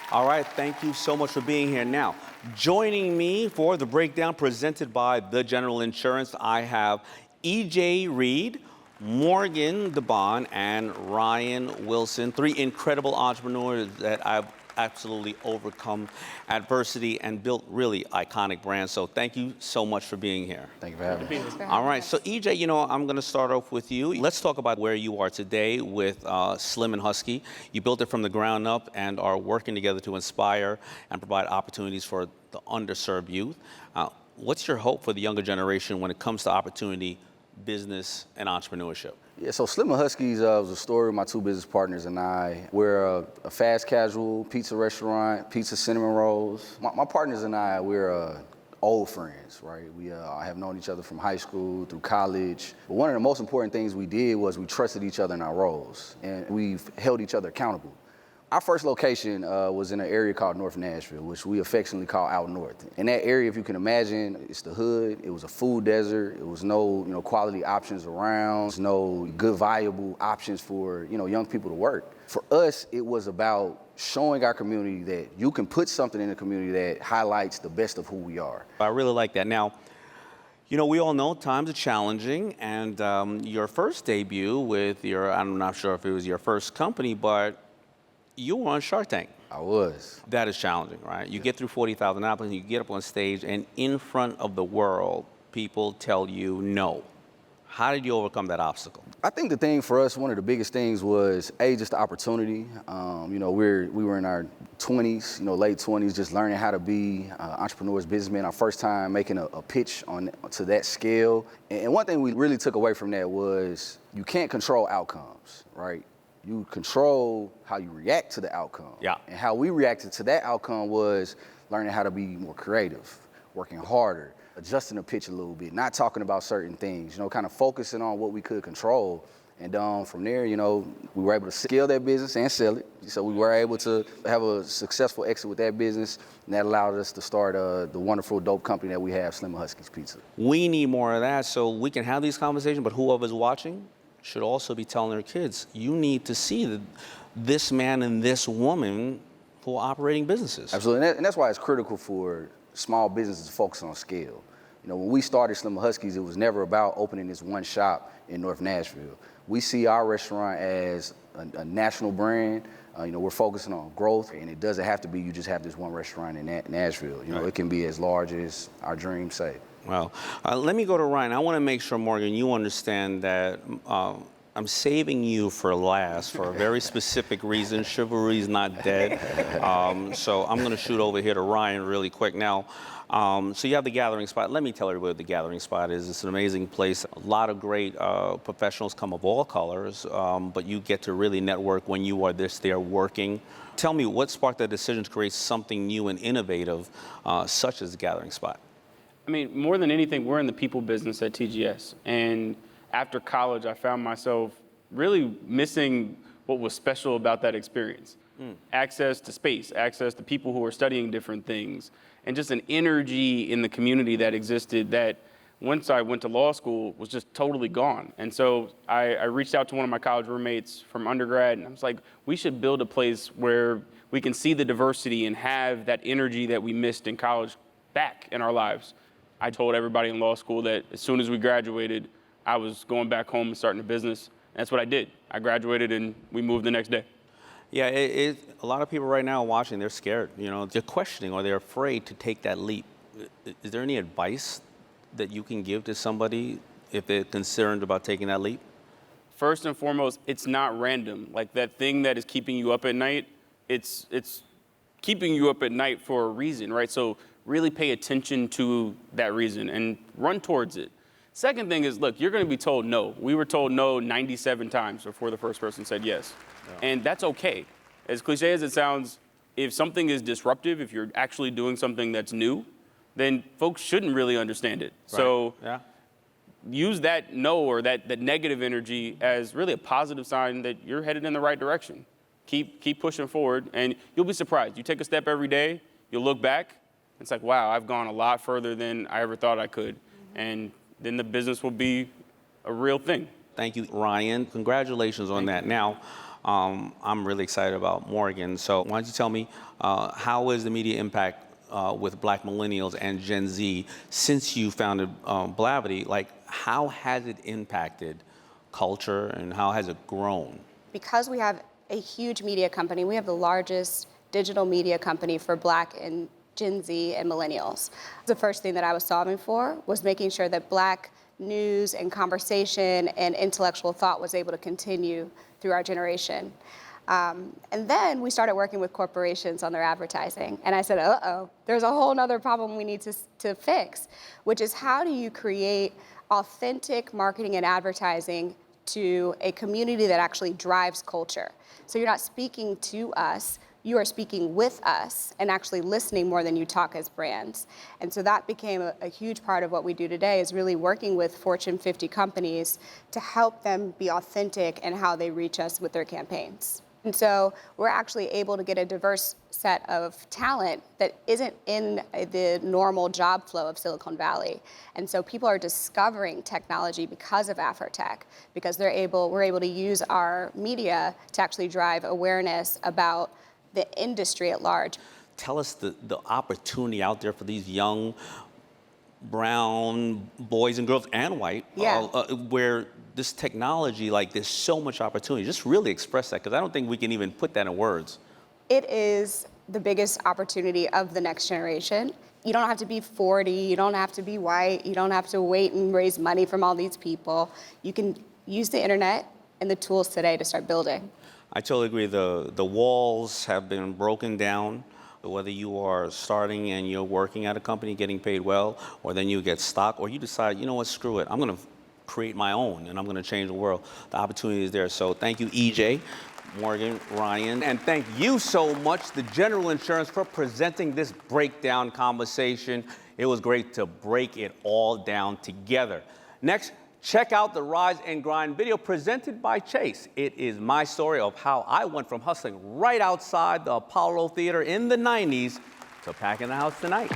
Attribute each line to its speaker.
Speaker 1: All right, thank you so much for being here. Now, joining me for the breakdown presented by The General Insurance, I have E.J. Reed, Morgan DeBaun, and Ryan Wilson, three incredible entrepreneurs that I've absolutely overcome adversity and built really iconic brands. So thank you so much for being here.
Speaker 2: Thank you for having me.
Speaker 1: All right, so EJ, I'm going to start off with you. Let's talk about where you are today with Slim and Husky. You built it from the ground up and are working together to inspire and provide opportunities for the underserved youth. What's your hope for the younger generation when it comes to opportunity, business, and entrepreneurship?
Speaker 2: Yeah, so Slim and Huskies was a story of my two business partners and I. We're a fast casual pizza restaurant, pizza cinnamon rolls. My partners and I, we're old friends, right? We have known each other from high school through college. But one of the most important things we did was we trusted each other in our roles and we've held each other accountable. Our first location was in an area called North Nashville, which we affectionately call Out North. In that area, if you can imagine, it's the hood. It was a food desert. It was no, quality options around. There's no good, viable options for, young people to work. For us, it was about showing our community that you can put something in the community that highlights the best of who we are.
Speaker 1: I really like that. Now, we all know times are challenging, and your first debut with I'm not sure if it was your first company, but you were on Shark Tank.
Speaker 2: I was.
Speaker 1: That is challenging, right? You get through 40,000 applicants, you get up on stage, and in front of the world, people tell you no. How did you overcome that obstacle?
Speaker 2: I think the thing for us, one of the biggest things was, just the opportunity. We were in our 20s, late 20s, just learning how to be entrepreneurs, businessmen. Our first time making a pitch to that scale. And one thing we really took away from that was you can't control outcomes, right? You control how you react to the outcome.
Speaker 1: Yeah.
Speaker 2: And how we reacted to that outcome was learning how to be more creative, working harder, adjusting the pitch a little bit, not talking about certain things, kind of focusing on what we could control. And from there, we were able to scale that business and sell it. So we were able to have a successful exit with that business, and that allowed us to start the wonderful, dope company that we have, Slim and Husky's Pizza.
Speaker 1: We need more of that so we can have these conversations, but whoever's watching should also be telling their kids, you need to see this man and this woman who are operating businesses.
Speaker 2: Absolutely, and that's why it's critical for small businesses to focus on scale. When we started Slim and Huskies, it was never about opening this one shop in North Nashville. We see our restaurant as a national brand. We're focusing on growth, and it doesn't have to be you just have this one restaurant in Nashville.
Speaker 1: Right.
Speaker 2: It can be as large as our dreams say.
Speaker 1: Well, let me go to Ryan. I want to make sure, Morgan, you understand that I'm saving you for last for a very specific reason. Chivalry is not dead. So I'm going to shoot over here to Ryan really quick. Now, so you have the Gathering Spot. Let me tell everybody what the Gathering Spot is. It's an amazing place. A lot of great professionals come of all colors, but you get to really network when you are there working. Tell me, what sparked the decision to create something new and innovative, such as the Gathering Spot?
Speaker 3: I mean, more than anything, we're in the people business at TGS. And after college, I found myself really missing what was special about that experience. Access to space, access to people who are studying different things, and just an energy in the community that existed that once I went to law school was just totally gone. And so I reached out to one of my college roommates from undergrad, and I was like, we should build a place where we can see the diversity and have that energy that we missed in college back in our lives. I told everybody in law school that as soon as we graduated, I was going back home and starting a business. And that's what I did. I graduated and we moved the next day.
Speaker 1: Yeah, a lot of people right now watching, they're scared. They're questioning or they're afraid to take that leap. Is there any advice that you can give to somebody if they're concerned about taking that leap?
Speaker 3: First and foremost, it's not random. Like that thing that is keeping you up at night, it's keeping you up at night for a reason, right? So really pay attention to that reason and run towards it. Second thing is, look, you're going to be told no. We were told no 97 times before the first person said yes. Yeah. And that's okay. As cliche as it sounds, if something is disruptive, if you're actually doing something that's new, then folks shouldn't really understand it. Right. So use that no or that negative energy as really a positive sign that you're headed in the right direction. Keep pushing forward, and you'll be surprised. You take a step every day, you'll look back, it's like, wow, I've gone a lot further than I ever thought I could. And then the business will be a real thing.
Speaker 1: Thank you, Ryan. Congratulations on that. Now, I'm really excited about Morgan. So why don't you tell me, how is the media impact with Black millennials and Gen Z since you founded Blavity? Like, how has it impacted culture and how has it grown?
Speaker 4: Because we have a huge media company, we have the largest digital media company for Black and Gen Z and millennials. The first thing that I was solving for was making sure that Black news and conversation and intellectual thought was able to continue through our generation. And then we started working with corporations on their advertising. And I said, uh-oh, there's a whole nother problem we need to fix, which is how do you create authentic marketing and advertising to a community that actually drives culture? So you're not speaking to us, you are speaking with us and actually listening more than you talk as brands. And so that became a huge part of what we do today, is really working with Fortune 50 companies to help them be authentic in how they reach us with their campaigns. And so we're actually able to get a diverse set of talent that isn't in the normal job flow of Silicon Valley. And so people are discovering technology because of Afrotech, because we're able to use our media to actually drive awareness about the industry at large.
Speaker 1: Tell us the opportunity out there for these young brown boys and girls and white, where this technology, like, there's so much opportunity. Just really express that, because I don't think we can even put that in words.
Speaker 4: It is the biggest opportunity of the next generation. You don't have to be 40, you don't have to be white, you don't have to wait and raise money from all these people. You can use the internet and the tools today to start building.
Speaker 1: I totally agree. The walls have been broken down. Whether you are starting and you're working at a company getting paid well, or then you get stuck, or you decide, you know what, screw it, I'm going to create my own and I'm going to change the world. The opportunity is there. So thank you, EJ, Morgan, Ryan, and thank you so much, the General Insurance, for presenting this breakdown conversation. It was great to break it all down together. Next, check out the Rise and Grind video presented by Chase. It is my story of how I went from hustling right outside the Apollo Theater in the 90s to packing the house tonight.